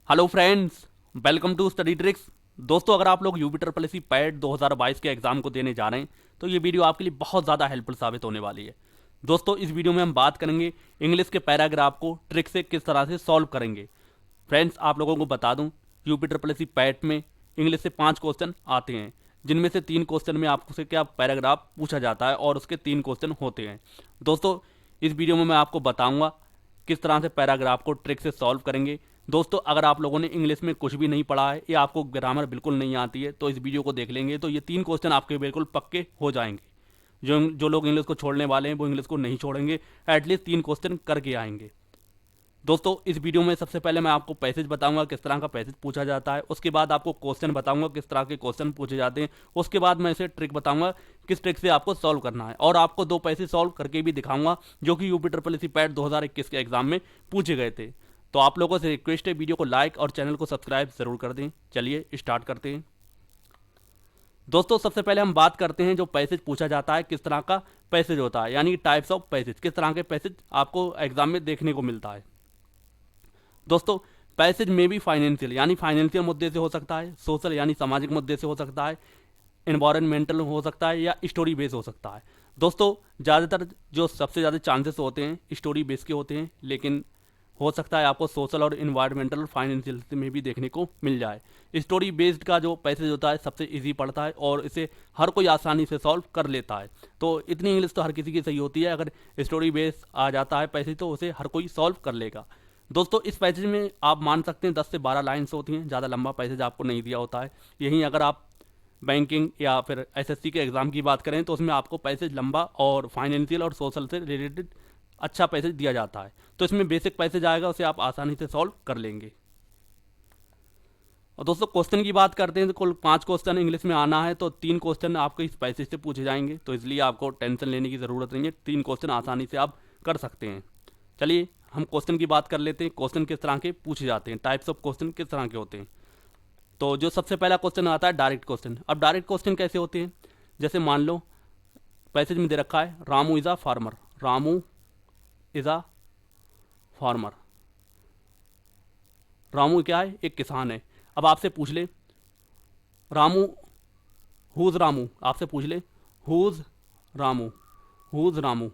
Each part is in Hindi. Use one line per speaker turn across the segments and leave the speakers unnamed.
Hello friends, welcome to study tricks. दोस्तों, अगर आप लोग UP triple S C PET 2022 के एग्ज़ाम को देने जा रहे हैं तो ये वीडियो आपके लिए बहुत ज़्यादा हेल्पफुल साबित होने वाली है। दोस्तों, इस वीडियो में हम बात करेंगे इंग्लिश के पैराग्राफ को ट्रिक से किस तरह से सॉल्व करेंगे। फ्रेंड्स, आप लोगों को बता दूं, UP triple S C PET में इंग्लिश से 5 क्वेश्चन आते हैं, जिनमें से 3 क्वेश्चन में आपसे क्या पैराग्राफ पूछा जाता है और उसके 3 क्वेश्चन होते हैं। दोस्तों, इस वीडियो में मैं आपको बताऊंगा किस तरह से पैराग्राफ को ट्रिक से सॉल्व करेंगे। दोस्तों, अगर आप लोगों ने इंग्लिश में कुछ भी नहीं पढ़ा है या आपको ग्रामर बिल्कुल नहीं आती है तो इस वीडियो को देख लेंगे तो ये 3 क्वेश्चन आपके बिल्कुल पक्के हो जाएंगे। जो जो लोग इंग्लिश को छोड़ने वाले हैं वो इंग्लिश को नहीं छोड़ेंगे, एटलीस्ट 3 क्वेश्चन करके आएंगे। दोस्तों, इस वीडियो में सबसे पहले मैं आपको पैसेज बताऊंगा किस तरह का पैसेज पूछा जाता है, उसके बाद आपको क्वेश्चन बताऊंगा किस तरह के क्वेश्चन पूछे जाते हैं, उसके बाद मैं इसे ट्रिक बताऊंगा किस ट्रिक से आपको सॉल्व करना है, और आपको 2 पैसे सॉल्व करके भी दिखाऊंगा जो कि यूपी ट्रिपल एस पैट 2021 के एग्जाम में पूछे गए थे। तो आप लोगों से रिक्वेस्ट है, वीडियो को लाइक और चैनल को सब्सक्राइब जरूर कर दें। चलिए स्टार्ट करते हैं। दोस्तों, सबसे पहले हम बात करते हैं जो पैसेज पूछा जाता है किस तरह का पैसेज होता है, यानी टाइप्स ऑफ पैसेज, किस तरह के पैसेज आपको एग्जाम में देखने को मिलता है। दोस्तों, पैसेज में भी फाइनेंशियल यानी फाइनेंशियल मुद्दे से हो सकता है, सोशल यानी सामाजिक मुद्दे से हो सकता है, एनवायरमेंटल हो सकता है या स्टोरी बेस हो सकता है। दोस्तों, ज़्यादातर जो सबसे ज़्यादा चांसेस होते हैं स्टोरी बेस के होते हैं, लेकिन हो सकता है आपको सोशल और इन्वायरमेंटल और फाइनेंशियल में भी देखने को मिल जाए। स्टोरी बेस्ड का जो पैसेज होता है सबसे इजी पड़ता है और इसे हर कोई आसानी से सॉल्व कर लेता है। तो इतनी इंग्लिश तो हर किसी की सही होती है, अगर स्टोरी बेस आ जाता है पैसेज तो उसे हर कोई सॉल्व कर लेगा। दोस्तों, इस पैसेज में आप मान सकते हैं 10 से 12 लाइन्स होती हैं, ज़्यादा लंबा पैसेज आपको नहीं दिया होता है। यहीं अगर आप बैंकिंग या फिर एसएससी के एग्ज़ाम की बात करें तो उसमें आपको पैसेज लंबा और फाइनेंशियल और सोशल से रिलेटेड अच्छा पैसेज दिया जाता है। तो इसमें बेसिक पैसेज आएगा, उसे आप आसानी से सॉल्व कर लेंगे। और दोस्तों, क्वेश्चन की बात करते हैं तो कुल 5 क्वेश्चन इंग्लिश में आना है, तो 3 क्वेश्चन आपको इस पैसेज से पूछे जाएंगे, तो इसलिए आपको टेंशन लेने की ज़रूरत नहीं है, 3 क्वेश्चन आसानी से आप कर सकते हैं। चलिए हम क्वेश्चन की बात कर लेते हैं, क्वेश्चन किस तरह के पूछे जाते हैं, टाइप्स ऑफ क्वेश्चन किस तरह के होते हैं। तो जो सबसे पहला क्वेश्चन आता है डायरेक्ट क्वेश्चन। अब डायरेक्ट क्वेश्चन कैसे होते हैं, जैसे मान लो पैसेज में दे रखा है Ramu is a farmer, Ramu is a farmer, Ramu क्या है, एक किसान है। अब आपसे पूछ ले रामू, हुज रामू, आपसे पूछ ले हुज रामू, हुज रामू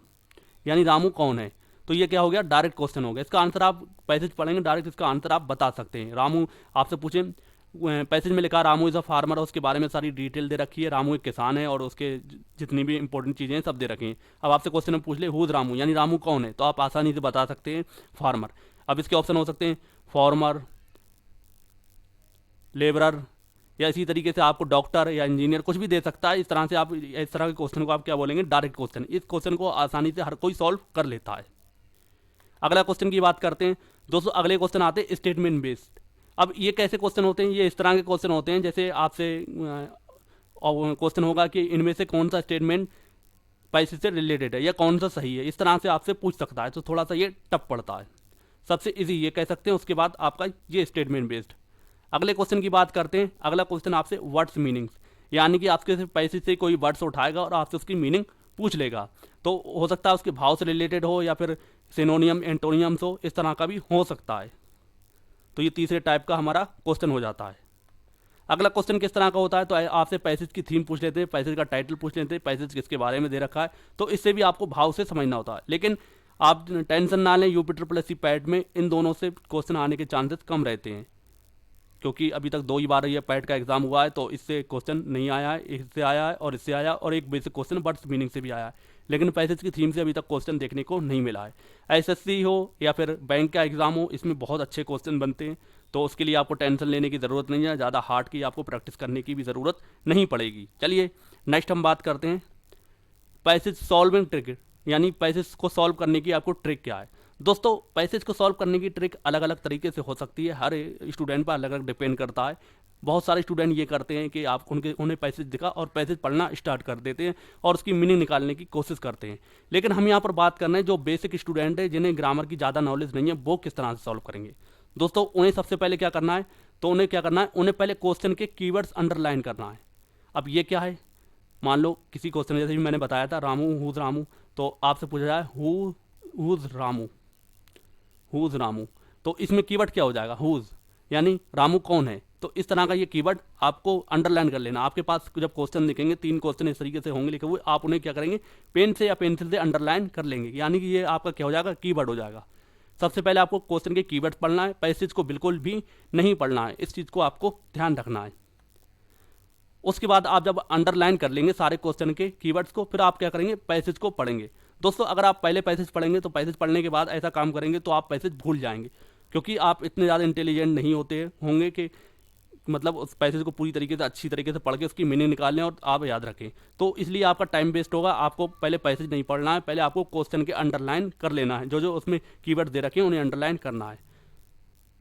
यानी रामू कौन है, तो ये क्या हो गया, डायरेक्ट क्वेश्चन हो गया। इसका आंसर आप पैसेज पढ़ेंगे डायरेक्ट इसका आंसर आप बता सकते हैं। रामू आपसे पूछे, पैसेज में लिखा रामू इज़ अ फार्मर और उसके बारे में सारी डिटेल दे रखी है, रामू एक किसान है और उसके जितनी भी इंपॉर्टेंट चीज़ें हैं सब दे रखी हैं। अब आपसे क्वेश्चन में पूछ ले हुज रामू यानी रामू कौन है, तो आप आसानी से बता सकते हैं फार्मर। अब इसके ऑप्शन हो सकते हैं फार्मर, लेबरर, या इसी तरीके से आपको डॉक्टर या इंजीनियर कुछ भी दे सकता है। इस तरह से आप इस तरह के क्वेश्चन को आप क्या बोलेंगे, डायरेक्ट क्वेश्चन। इस क्वेश्चन को आसानी से हर कोई सॉल्व कर लेता है। अगला क्वेश्चन की बात करते हैं। दोस्तों, अगले क्वेश्चन आते हैं स्टेटमेंट बेस्ड। अब ये कैसे क्वेश्चन होते हैं, ये इस तरह के क्वेश्चन होते हैं जैसे आपसे क्वेश्चन होगा कि इनमें से कौन सा स्टेटमेंट पैसे से रिलेटेड है या कौन सा सही है, इस तरह से आपसे पूछ सकता है, तो थोड़ा सा ये टफ पड़ता है। सबसे इजी ये कह सकते हैं, उसके बाद आपका ये स्टेटमेंट बेस्ड। अगले क्वेश्चन की बात करते हैं। अगला क्वेश्चन आपसे वर्ड्स मीनिंग्स, यानी कि आपके पैसे से कोई वर्ड्स उठाएगा और आपसे उसकी मीनिंग पूछ लेगा। तो हो सकता है उसके भाव से रिलेटेड हो या फिर सिनोनियम एंटोनियम्स हो, इस तरह का भी हो सकता है। तो ये तीसरे टाइप का हमारा क्वेश्चन हो जाता है। अगला क्वेश्चन किस तरह का होता है, तो आपसे पैसेज की थीम पूछ लेते हैं, पैसेज का टाइटल पूछ लेते हैं, पैसेज किसके बारे में दे रखा है, तो इससे भी आपको भाव से समझना होता है। लेकिन आप टेंशन ना लें, UP triple S C PET में इन दोनों से क्वेश्चन आने के चांसेस कम रहते हैं, क्योंकि अभी तक 2 ही बार ये पैट का एग्जाम हुआ है, तो इससे क्वेश्चन नहीं आया है, इससे आया है और इससे आया, और एक बेसिक क्वेश्चन वर्ड्स मीनिंग से भी आया है। लेकिन पैसेज की थीम से अभी तक क्वेश्चन देखने को नहीं मिला है। एसएससी हो या फिर बैंक का एग्जाम हो, इसमें बहुत अच्छे क्वेश्चन बनते हैं, तो उसके लिए आपको टेंशन लेने की ज़रूरत नहीं है, ज़्यादा हार्ड की आपको प्रैक्टिस करने की भी ज़रूरत नहीं पड़ेगी। चलिए नेक्स्ट हम बात करते हैं पैसेज सॉल्विंग ट्रिक, यानी पैसेज को सॉल्व करने की आपको ट्रिक क्या है। दोस्तों, पैसेज को सॉल्व करने की ट्रिक अलग अलग तरीके से हो सकती है, हर स्टूडेंट पर अलग अलग डिपेंड करता है। बहुत सारे स्टूडेंट ये करते हैं कि आप उन्हें पैसेज दिखा और पैसेज पढ़ना स्टार्ट कर देते हैं और उसकी मीनिंग निकालने की कोशिश करते हैं। लेकिन हम यहाँ पर बात कर रहे हैं जो बेसिक स्टूडेंट है, जिन्हें ग्रामर की ज़्यादा नॉलेज नहीं है, वो किस तरह से सॉल्व करेंगे। दोस्तों, उन्हें सबसे पहले क्या करना है, तो उन्हें क्या करना है, उन्हें पहले क्वेश्चन के कीवर्ड्स अंडरलाइन करना है। अब ये क्या है, मान लो किसी क्वेश्चन जैसे भी मैंने बताया था रामू हुज रामू, तो आपसे पूछा जाए हुज रामू, हुज रामू, तो इसमें कीवर्ड क्या हो जाएगा, हुज, यानी रामू कौन है। तो इस तरह का ये कीवर्ड आपको अंडरलाइन कर लेना। आपके पास जब क्वेश्चन लिखेंगे 3 क्वेश्चन इस तरीके से होंगे लिखे हुए, आप उन्हें क्या करेंगे, पेन से या पेंसिल से अंडरलाइन कर लेंगे, यानी कि ये आपका क्या हो जाएगा, कीवर्ड हो जाएगा। सबसे पहले आपको क्वेश्चन के कीवर्ड पढ़ना है, पैसेज को बिल्कुल भी नहीं पढ़ना है, इस चीज़ को आपको ध्यान रखना है। उसके बाद आप जब अंडरलाइन कर लेंगे सारे क्वेश्चन के कीवर्ड्स को, फिर आप क्या करेंगे, पैसेज को पढ़ेंगे। दोस्तों अगर आप पहले पैसेज पढ़ेंगे तो पैसेज पढ़ने के बाद ऐसा काम करेंगे तो आप पैसेज भूल जाएंगे, क्योंकि आप इतने ज़्यादा इंटेलिजेंट नहीं होंगे कि मतलब उस पैसेज को पूरी तरीके से अच्छी तरीके से पढ़ के उसकी मीनिंग निकाल लें और आप याद रखें। तो इसलिए आपका टाइम वेस्ट होगा। आपको पहले पैसेज नहीं पढ़ना है, पहले आपको क्वेश्चन के अंडरलाइन कर लेना है, जो जो उसमें कीवर्ड दे रखे हैं उन्हें अंडरलाइन करना है।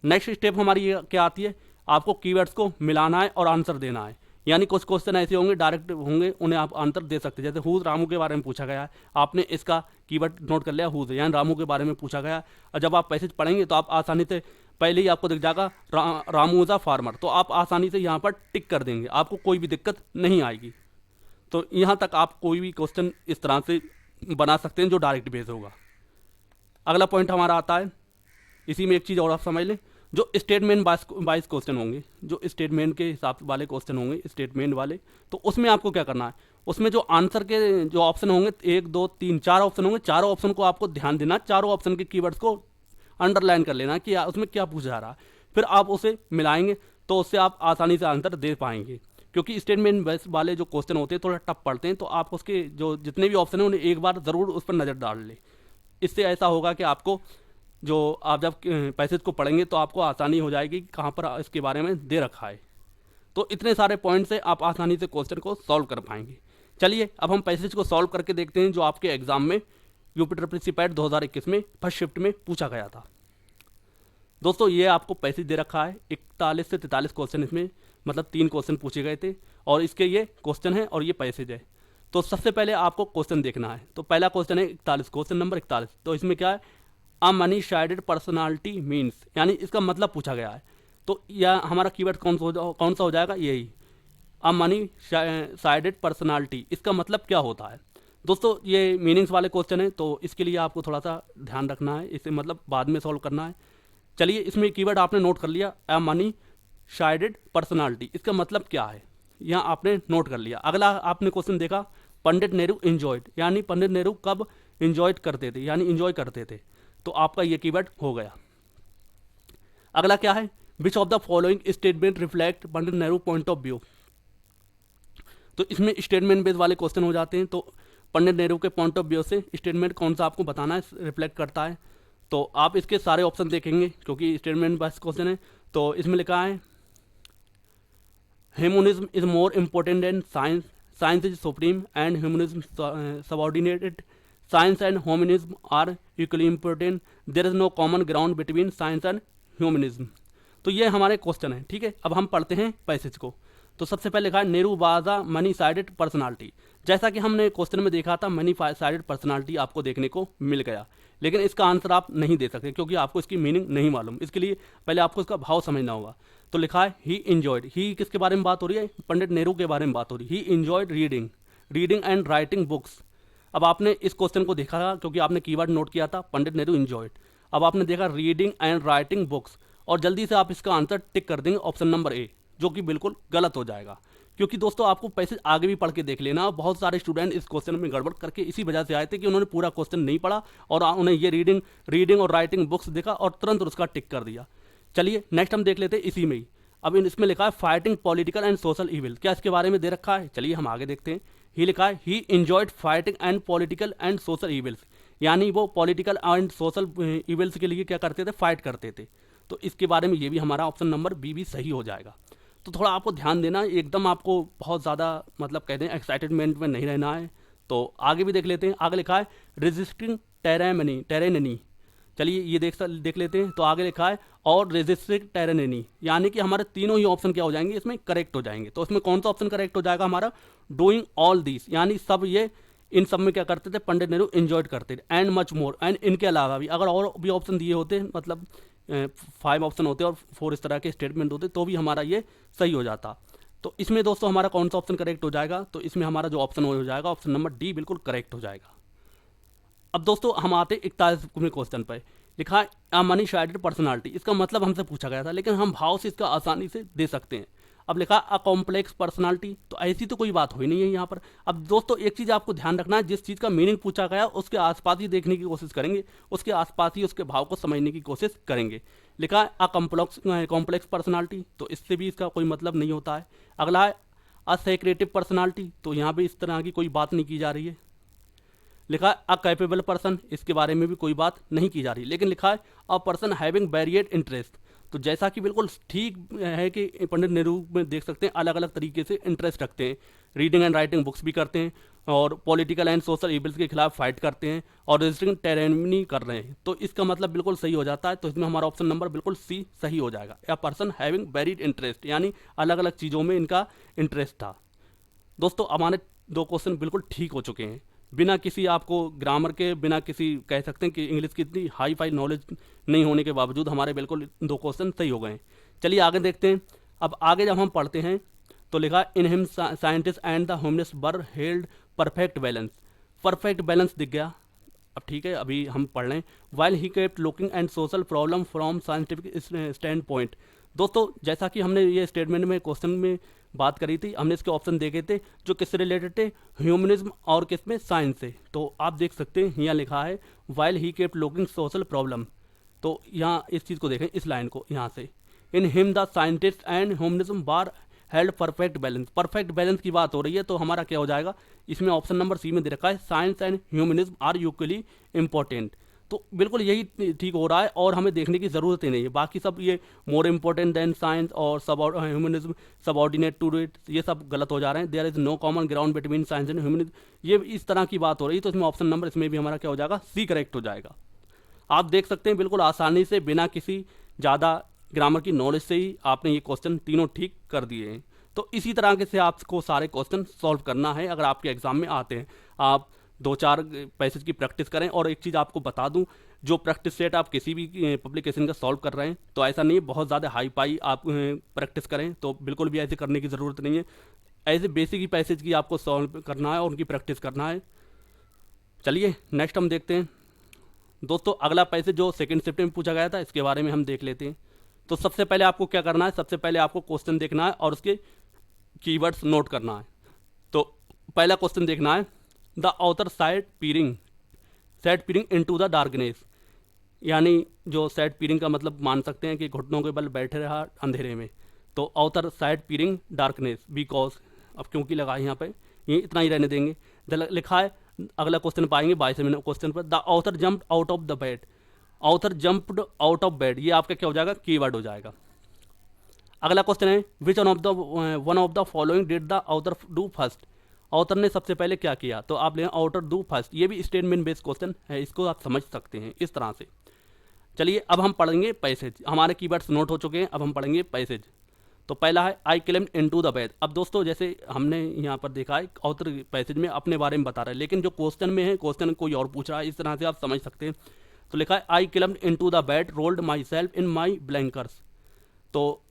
नेक्स्ट स्टेप हमारी ये क्या आती है, आपको कीवर्ड्स को मिलाना है और आंसर देना है। यानी कुछ क्वेश्चन ऐसे होंगे डायरेक्ट होंगे, उन्हें आप आंसर दे सकते हैं। जैसे हूज रामू के बारे में पूछा गया है, आपने इसका कीवर्ड नोट कर लिया हूज, यानी रामू के बारे में पूछा गया। और जब आप पैसेज पढ़ेंगे तो आप आसानी से पहले ही आपको दिख जाएगा रामू इज अ फार्मर, तो आप आसानी से यहाँ पर टिक कर देंगे, आपको कोई भी दिक्कत नहीं आएगी। तो यहाँ तक आप कोई भी क्वेश्चन इस तरह से बना सकते हैं जो डायरेक्ट बेस होगा। अगला पॉइंट हमारा आता है, इसी में एक चीज़ और आप समझ लें, जो स्टेटमेंट वाइज क्वेश्चन होंगे, जो स्टेटमेंट के हिसाब वाले क्वेश्चन होंगे, स्टेटमेंट वाले, तो उसमें आपको क्या करना है, उसमें जो आंसर के जो ऑप्शन होंगे 1 2 3 4 ऑप्शन होंगे, चारों ऑप्शन को आपको ध्यान देना, चारों ऑप्शन के कीवर्ड्स को अंडरलाइन कर लेना कि उसमें क्या पूछा जा रहा है, फिर आप उसे मिलाएंगे तो उससे आप आसानी से आंसर दे पाएंगे। क्योंकि स्टेटमेंट बेस वाले जो क्वेश्चन होते हैं थोड़ा टफ पड़ते हैं, तो आप उसके जो जितने भी ऑप्शन हैं उन्हें एक बार ज़रूर उस पर नज़र डाल लें। इससे ऐसा होगा कि आपको जो आप जब पैसेज को पढ़ेंगे तो आपको आसानी हो जाएगी कि कहाँ पर इसके बारे में दे रखा है। तो इतने सारे पॉइंट से आप आसानी से क्वेश्चन को सॉल्व कर पाएंगे। चलिए अब हम पैसेज को सॉल्व करके देखते हैं जो आपके एग्जाम में यूपीट्रिपल पैट 2021 में फर्स्ट शिफ्ट में पूछा गया था। दोस्तों ये आपको पैसेज दे रखा है, 41 से 43 क्वेश्चन इसमें, मतलब 3 क्वेश्चन पूछे गए थे और इसके ये क्वेश्चन है और ये पैसेज है। तो सबसे पहले आपको क्वेश्चन देखना है। तो पहला क्वेश्चन है 41, क्वेश्चन नंबर 41। तो इसमें क्या है, a money sided personality means, यानी इसका मतलब पूछा गया है। तो यह हमारा कीवर्ड कौन सा हो जाएगा, यही अ मनी साइडेड पर्सनालिटी, इसका मतलब क्या होता है। दोस्तों ये मीनिंग्स वाले क्वेश्चन है, तो इसके लिए आपको थोड़ा सा ध्यान रखना है, इसे मतलब बाद में सॉल्व करना है। चलिए इसमें कीवर्ड आपने नोट कर लिया, अ मनी साइडेड पर्सनालिटी, इसका मतलब क्या है यहाँ आपने नोट कर लिया। अगला आपने क्वेश्चन देखा, पंडित नेहरू इंजॉयड, यानी पंडित नेहरू कब इंजॉय करते थे, यानी इंजॉय करते थे, तो आपका ये कीवर्ड हो गया। अगला क्या है, which of the following statement reflect Pandit Nehru point of view. तो इसमें स्टेटमेंट बेस्ड वाले क्वेश्चन हो जाते हैं, तो पंडित नेहरू के पॉइंट ऑफ व्यू से स्टेटमेंट कौन सा आपको बताना है, रिफ्लेक्ट करता है। तो आप इसके सारे ऑप्शन देखेंगे क्योंकि स्टेटमेंट बेस्ड क्वेश्चन है। तो इसमें लिखा है humanism is more important than science, science is supreme and humanism subordinated, science and humanism are equally important, there is no common ground between science and humanism. तो ये हमारे क्वेश्चन है, ठीक है। अब हम पढ़ते हैं पैसेज को। तो सबसे पहले लिखा है Nehru was a money sided personality. जैसा कि हमने क्वेश्चन में देखा था, मनी साइडेड पर्सनालिटी आपको देखने को मिल गया, लेकिन इसका आंसर आप नहीं दे सकते क्योंकि आपको इसकी मीनिंग नहीं मालूम। इसके लिए पहले आपको इसका भाव समझना होगा। तो लिखा है ही इंजॉयड, ही किसके बारे में बात हो रही है, पंडित नेहरू के बारे में बात हो रही है। ही enjoyed reading and writing books. अब आपने इस क्वेश्चन को देखा था क्योंकि आपने कीवर्ड नोट किया था पंडित नेहरू इंजॉयड। अब आपने देखा रीडिंग एंड राइटिंग बुक्स, और जल्दी से आप इसका आंसर टिक कर देंगे ऑप्शन नंबर ए, जो कि बिल्कुल गलत हो जाएगा। क्योंकि दोस्तों आपको पैसेज आगे भी पढ़ के देख लेना, बहुत सारे स्टूडेंट इस क्वेश्चन में गड़बड़ करके इसी वजह से आए थे कि उन्होंने पूरा क्वेश्चन नहीं पढ़ा और उन्हें ये रीडिंग और राइटिंग बुक्स देखा और तुरंत उसका टिक कर दिया। चलिए नेक्स्ट हम देख लेते हैं इसी में ही। अब इसमें लिखा है fighting political and social evil, क्या इसके बारे में दे रखा है, चलिए हम आगे देखते हैं। ही लिखा है ही enjoyed fighting and political and social evils, यानी वो पॉलिटिकल एंड सोशल इविल्स के लिए क्या करते थे, फाइट करते थे। तो इसके बारे में ये भी हमारा ऑप्शन नंबर बी भी सही हो जाएगा। तो थोड़ा आपको ध्यान देना, एकदम आपको बहुत ज़्यादा मतलब कहते हैं एक्साइटमेंट में नहीं रहना है। तो आगे भी देख लेते हैं। आगे लिखा है रेजिस्टिंग टेरेननी, चलिए ये देख लेते हैं। तो आगे लिखा है और रेजिस्टिंग टेरेननी, यानी कि हमारे तीनों ही ऑप्शन क्या हो जाएंगे, इसमें करेक्ट हो जाएंगे। तो इसमें कौन सा ऑप्शन करेक्ट हो जाएगा हमारा, डूइंग ऑल दिस, यानी सब ये इन सब में क्या करते थे, पंडित नेहरू एंजॉयड करते थे। एंड मच मोर, एंड इनके अलावा भी अगर और भी ऑप्शन दिए होते, मतलब 5 ऑप्शन होते और 4 इस तरह के स्टेटमेंट होते, तो भी हमारा ये सही हो जाता। तो इसमें दोस्तों हमारा कौन सा ऑप्शन करेक्ट हो जाएगा, तो इसमें हमारा जो ऑप्शन हो जाएगा ऑप्शन नंबर डी बिल्कुल करेक्ट हो जाएगा। अब दोस्तों हम आते 41वें क्वेश्चन पर। लिखा है अ मनी शाइडेड पर्सनालिटी, इसका मतलब हमसे पूछा गया था, लेकिन हम भाव से इसका आसानी से दे सकते हैं। अब लिखा अ कॉम्प्लेक्स पर्सनालिटी, तो ऐसी तो कोई बात हुई नहीं है यहाँ पर। अब दोस्तों एक चीज़ आपको ध्यान रखना है, जिस चीज़ का मीनिंग पूछा गया उसके आसपास ही देखने की कोशिश करेंगे, उसके आसपास ही उसके भाव को समझने की कोशिश करेंगे। लिखा है अ कॉम्प्लेक्स पर्सनालिटी, तो इससे भी इसका कोई मतलब नहीं होता है। अगला है अ सेक्रेटिव पर्सनालिटी, तो यहाँ भी इस तरह की कोई बात नहीं की जा रही है। लिखा है अ कैपेबल पर्सन, इसके बारे में भी कोई बात नहीं की जा रही, लेकिन लिखा है a person having varied interest, तो जैसा कि बिल्कुल ठीक है कि पंडित नेहरू में देख सकते हैं अलग अलग तरीके से इंटरेस्ट रखते हैं, रीडिंग एंड राइटिंग बुक्स भी करते हैं और पॉलिटिकल एंड सोशल इविल्स के खिलाफ फाइट करते हैं और रजिस्टरिंग टेरेमनी कर रहे हैं, तो इसका मतलब बिल्कुल सही हो जाता है। तो इसमें हमारा ऑप्शन नंबर बिल्कुल सी सही हो जाएगा। या पर्सन हैविंग वेरिड इंटरेस्ट, यानी अलग अलग चीज़ों में इनका इंटरेस्ट था। दोस्तों हमारे 2 क्वेश्चन बिल्कुल ठीक हो चुके हैं, बिना किसी आपको ग्रामर के, बिना किसी कह सकते हैं कि इंग्लिश की इतनी हाई फाई नॉलेज नहीं होने के बावजूद हमारे बिल्कुल 2 क्वेश्चन सही हो गए हैं। चलिए आगे देखते हैं। अब आगे जब हम पढ़ते हैं तो लिखा in him scientist and the humanist were held perfect balance, perfect balance दिख गया। अब ठीक है, अभी हम पढ़ लें। While he kept looking and social problem from scientific stand point. दोस्तों जैसा कि हमने ये स्टेटमेंट में क्वेश्चन में बात करी थी, हमने इसके ऑप्शन देखे थे जो किससे रिलेटेड थे, ह्यूमनिज्म और किस में, साइंस से। तो आप देख सकते हैं यहाँ लिखा है while he kept looking social problem, तो यहाँ इस चीज़ को देखें, इस लाइन को यहाँ से, in him the scientist and humanism bar held perfect balance, perfect balance की बात हो रही है, तो हमारा क्या हो जाएगा, इसमें ऑप्शन नंबर सी में दे रखा है science and humanism are equally important, तो बिल्कुल यही ठीक हो रहा है और हमें देखने की ज़रूरत ही नहीं है। बाकी सब ये मोर इम्पोर्टेंट देन साइंस और ह्यूमनिज्म सबऑर्डिनेट टू इट, ये सब गलत हो जा रहे हैं। There is no common ground between science and humanism, ये इस तरह की बात हो रही है, तो इसमें ऑप्शन नंबर इसमें भी हमारा क्या हो जाएगा, सी करेक्ट हो जाएगा। आप देख सकते हैं बिल्कुल आसानी से, बिना किसी ज़्यादा ग्रामर की नॉलेज से ही आपने ये क्वेश्चन तीनों ठीक कर दिए हैं। तो इसी तरह के से आपको सारे क्वेश्चन सॉल्व करना है अगर आपके एग्जाम में आते हैं। आप 2-4 पैसेज की प्रैक्टिस करें, और एक चीज़ आपको बता दूं, जो प्रैक्टिस सेट आप किसी भी पब्लिकेशन का सॉल्व कर रहे हैं तो ऐसा नहीं है बहुत ज़्यादा हाई पाई आप प्रैक्टिस करें, तो बिल्कुल भी ऐसे करने की ज़रूरत नहीं है। ऐसे बेसिक ही पैसेज की आपको सॉल्व करना है और उनकी प्रैक्टिस करना है। चलिए नेक्स्ट हम देखते हैं। दोस्तों अगला पैसेज जो सेकंड शिफ्ट में पूछा गया था, इसके बारे में हम देख लेते हैं। तो सबसे पहले आपको क्या करना है, सबसे पहले आपको क्वेश्चन देखना है और उसके कीवर्ड्स नोट करना है। तो पहला क्वेश्चन देखना है, the author said peering into the darkness, यानी जो सैड पीरिंग का मतलब मान सकते हैं कि घुटनों के बल बैठे रहा अंधेरे में, तो ऑथर सैड पीरिंग डार्कनेस बिकॉज, अब क्योंकि लगा है यहाँ पे, ये इतना ही रहने देंगे। लिखा है, अगला क्वेश्चन पाएंगे 22वें क्वेश्चन पर, the author jumped out of the bed, author jumped out of bed, ये आपका क्या हो जाएगा, कीवर्ड हो जाएगा। अगला क्वेश्चन है, which one of the following did the author do first, author ने सबसे पहले क्या किया, तो आप लें ऑथर डू फर्स्ट, ये भी स्टेटमेंट बेस्ड क्वेश्चन है, इसको आप समझ सकते हैं इस तरह से। चलिए अब हम पढ़ेंगे पैसेज, हमारे कीवर्ड्स नोट हो चुके हैं, अब हम पढ़ेंगे पैसेज। तो पहला है I climbed into the bed. अब दोस्तों जैसे हमने यहाँ पर देखा है ऑथर पैसेज में अपने बारे में बता रहा है, लेकिन जो क्वेश्चन में है, क्वेश्चन कोई और पूछ रहा है, इस तरह से आप समझ सकते हैं। तो लिखा है I climbed into the bed rolled myself in my blankets, तो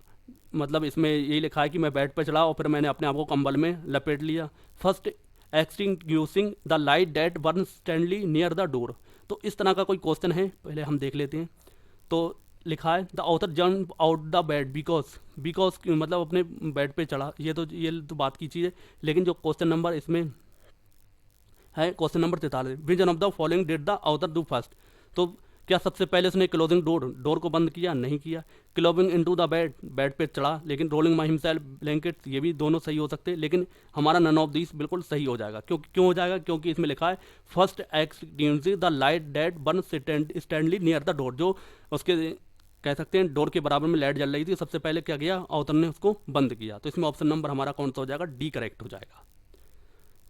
मतलब इसमें यही लिखा है कि मैं बेड पर चढ़ा और फिर मैंने अपने आप को कंबल में लपेट लिया। First extinguishing the light that burn steadily near the door, तो इस तरह का कोई क्वेश्चन है, पहले हम देख लेते हैं। तो लिखा है the author jump out the bed because मतलब अपने बेड पे चढ़ा, ये तो बात की चीज़ है, लेकिन जो क्वेश्चन नंबर इसमें है, question number 43, which one of the following did the author do first, तो क्या सबसे पहले उसने क्लोजिंग डोर को बंद किया, नहीं किया। क्लोबिंग इनटू द बेड पे चढ़ा, लेकिन रोलिंग माई हिमसेल्फ ब्लैंकेट, ये भी दोनों सही हो सकते हैं, लेकिन हमारा नन ऑफ दिस बिल्कुल सही हो जाएगा। क्यों हो जाएगा, क्योंकि इसमें लिखा है first extinguishing the light that burn steadily near the door, जो उसके कह सकते हैं डोर के बराबर में लाइट जल रही थी, सबसे पहले क्या किया, ऑथर ने उसको बंद किया। तो इसमें ऑप्शन नंबर हमारा कौन सा हो जाएगा, डी करेक्ट हो जाएगा।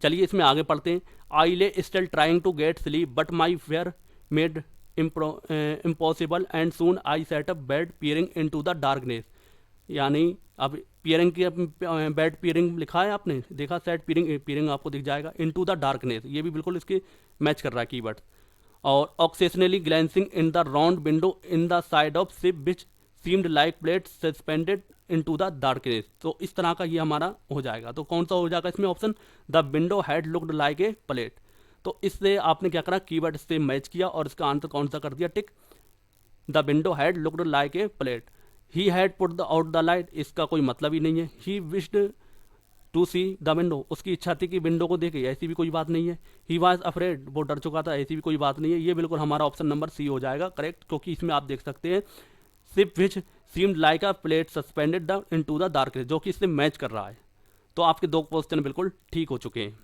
चलिए इसमें आगे पढ़ते हैं। I lay still trying to get sleep but my fear made impossible and soon I sat up bed peering into the darkness, यानी अब पियरिंग की बेड पियरिंग लिखा है, आपने देखा, सेट पियरिंग आपको दिख जाएगा, इनटू द डार्कनेस, ये भी बिल्कुल इसके मैच कर रहा है कीवर्ड। और occasionally glancing in the round window in the side of ship which seemed like plate suspended into the darkness, तो इस तरह का ये हमारा हो जाएगा। तो कौन सा हो जाएगा इसमें option, the window had looked like a plate, तो इससे आपने क्या करा, कीवर्ड से मैच किया और इसका आंसर कौन सा कर दिया, tick. The window had looked like a plate. He had put the out the light, इसका कोई मतलब ही नहीं है। He wished to see the window, उसकी इच्छा थी कि विंडो को देखे, ऐसी भी कोई बात नहीं है। ही वॉज अफ्रेड, वो डर चुका था, ऐसी भी कोई बात नहीं है। ये बिल्कुल हमारा ऑप्शन नंबर सी हो जाएगा करेक्ट, क्योंकि इसमें आप देख सकते हैं ship which seemed like a plate suspended the into the darkness, जो कि इससे मैच कर रहा है। तो आपके दो क्वेश्चन बिल्कुल ठीक हो चुके हैं।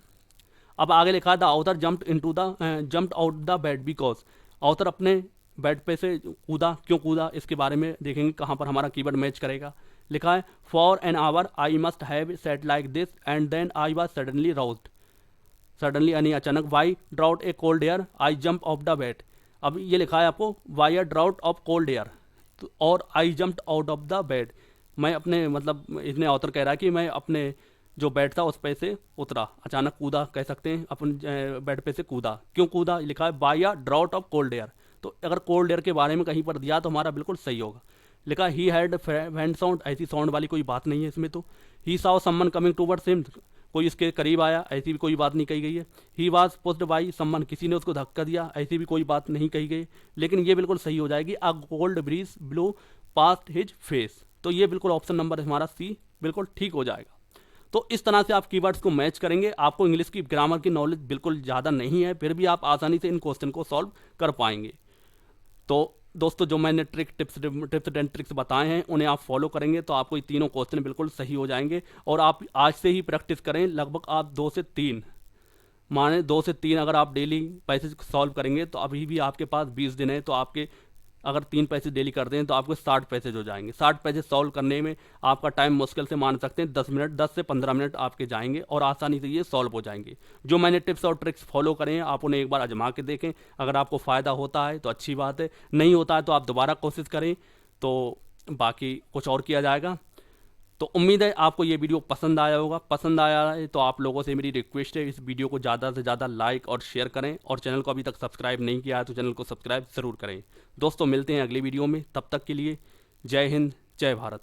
अब आगे लिखा है the author jumped out the bed because, author अपने बेड पे से कूदा, क्यों कूदा, इसके बारे में देखेंगे कहाँ पर हमारा कीवर्ड मैच करेगा। लिखा है for an hour I must have sat like this and then I was suddenly roused, suddenly यानी अचानक, by draught a cold air I jump off the bed. अब ये लिखा है आपको by a draught of cold air और I jumped out of the bed. मैं अपने मतलब इसने ऑथर कह रहा है कि मैं अपने जो बेड था उस पे से उतरा, अचानक कूदा कह सकते हैं, अपन बेड पे से कूदा, क्यों कूदा, लिखा है by a draught of cold air. तो अगर कोल्ड एयर के बारे में कहीं पर दिया तो हमारा बिल्कुल सही होगा। लिखा ही हैड फैंड साउंड, ऐसी साउंड वाली कोई बात नहीं है इसमें। तो he saw someone coming towards him, कोई इसके करीब आया, ऐसी भी कोई बात नहीं कही गई है। He was pushed by someone, किसी ने उसको धक्का दिया, ऐसी भी कोई बात नहीं कही गई। लेकिन ये बिल्कुल सही हो जाएगी a cold bridge blow past his face. तो ये बिल्कुल ऑप्शन नंबर हमारा सी बिल्कुल ठीक हो जाएगा। तो इस तरह से आप कीवर्ड्स को मैच करेंगे। आपको इंग्लिश की ग्रामर की नॉलेज बिल्कुल ज़्यादा नहीं है, फिर भी आप आसानी से इन क्वेश्चन को सॉल्व कर पाएंगे। तो दोस्तों जो मैंने टिप्स एंड ट्रिक्स बताए हैं उन्हें आप फॉलो करेंगे तो आपको ये तीनों क्वेश्चन बिल्कुल सही हो जाएंगे। और आप आज से ही प्रैक्टिस करें, लगभग आप 2 से 3 माने 2 से 3 अगर आप डेली पैसे सॉल्व करेंगे तो अभी भी आपके पास 20 दिन है, तो आपके अगर 3 पैसे डेली करते हैं तो आपको 60 पैसे हो जाएंगे। 60 पैसे सॉल्व करने में आपका टाइम मुश्किल से मान सकते हैं 10 से 15 मिनट आपके जाएंगे और आसानी से ये सॉल्व हो जाएंगे। जो मैंने टिप्स और ट्रिक्स फॉलो करें हैं आप उन्हें एक बार आजमा के देखें, अगर आपको फ़ायदा होता है तो अच्छी बात है, नहीं होता है तो आप दोबारा कोशिश करें, तो बाकी कुछ और किया जाएगा। तो उम्मीद है आपको ये वीडियो पसंद आया होगा। पसंद आया है तो आप लोगों से मेरी रिक्वेस्ट है इस वीडियो को ज़्यादा से ज़्यादा लाइक और शेयर करें, और चैनल को अभी तक सब्सक्राइब नहीं किया है तो चैनल को सब्सक्राइब ज़रूर करें। दोस्तों मिलते हैं अगली वीडियो में, तब तक के लिए जय हिंद जय भारत।